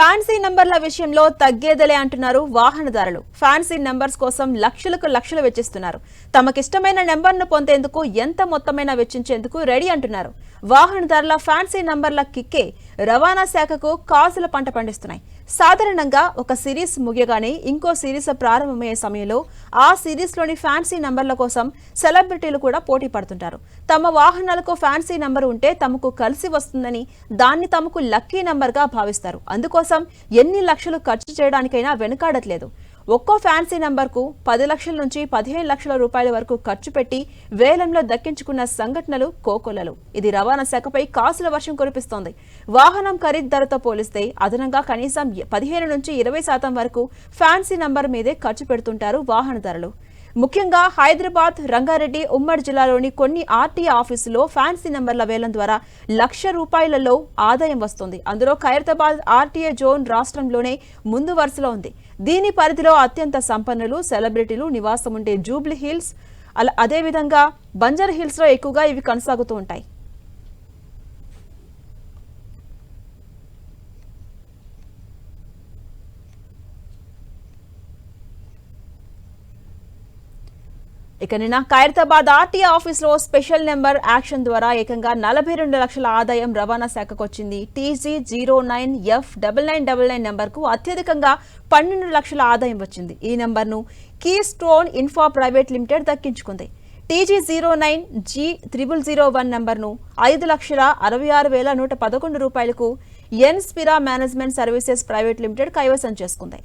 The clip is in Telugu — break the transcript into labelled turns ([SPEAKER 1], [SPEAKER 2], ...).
[SPEAKER 1] ఫ్యాన్సీ నంబర్ల విషయంలో తగ్గేదలే అంటున్నారు వాహనదారులు. ఫ్యాన్సీ నంబర్స్ కోసం లక్షలకు లక్షలు వెచ్చిస్తున్నారు. తమకిష్టమైన నెంబర్ను పొందేందుకు ఎంత మొత్తమైనా వెచ్చించేందుకు రెడీ అంటున్నారు. వాహనదారుల ఫ్యాన్సీ నంబర్ల కిక్కే రవాణా శాఖకు కాసుల పంట పండిస్తున్నాయి. సాధారణంగా ఒక సిరీస్ ముగియగానే ఇంకో సిరీస్ ప్రారంభమయ్యే సమయంలో ఆ సిరీస్లోని ఫ్యాన్సీ నంబర్ల కోసం సెలబ్రిటీలు కూడా పోటీ పడుతుంటారు. తమ వాహనాలకు ఫ్యాన్సీ నంబర్ ఉంటే తమకు కలిసి వస్తుందని దాన్ని తమకు లక్కీ నంబర్గా భావిస్తారు. అందుకోసం ఎన్ని లక్షలు ఖర్చు చేయడానికైనా వెనుకాడట్లేదు. ఒక్కో ఫ్యాన్సీ నంబర్కు 10 లక్షల నుంచి 15 లక్షల రూపాయల వరకు ఖర్చు పెట్టి వేలంలో దక్కించుకున్న సంఘటనలు కోకొల్లలు. ఇది రవాణా శాఖపై కాసుల వర్షం కురిపిస్తోంది. వాహనం ఖరీదు ధరతో పోలిస్తే అదనంగా కనీసం 15 నుంచి 20% వరకు ఫ్యాన్సీ నంబర్ మీదే ఖర్చు పెడుతుంటారు వాహనదారులు. ముఖ్యంగా హైదరాబాద్, రంగారెడ్డి, ఉమ్మడి జిల్లాలోని కొన్ని ఆర్టీఏ ఆఫీసులో ఫ్యాన్సీ నంబర్ల వేలం ద్వారా ₹1,00,000 ఆదాయం వస్తుంది. అందులో ఖైరతాబాద్ ఆర్టీఏ జోన్ రాష్ట్రంలోనే ముందు వరుసలో ఉంది. దీని పరిధిలో అత్యంత సంపన్నులు, సెలబ్రిటీలు నివాసం ఉండే జూబ్లీ హిల్స్, అదేవిధంగా బంజర్ హిల్స్ లో ఎక్కువగా ఇవి కొనసాగుతూ ఉంటాయి. ఇక నిన్న ఖైరతాబాద్ ఆర్టీఏ ఆఫీసులో స్పెషల్ నెంబర్ యాక్షన్ ద్వారా ఏకంగా 42 లక్షల ఆదాయం రవాణా శాఖకు వచ్చింది. TG09F9999 నెంబర్కు అత్యధికంగా 12 లక్షల ఆదాయం వచ్చింది. ఈ నెంబర్ను కీ స్టోన్ ఇన్ఫా ప్రైవేట్ లిమిటెడ్ దక్కించుకుంది. TG09G0001 నెంబర్ను 5,66,111 రూపాయలకు ఎన్ స్పిరా మేనేజ్మెంట్ సర్వీసెస్ ప్రైవేట్ లిమిటెడ్ కైవసం చేసుకుంది.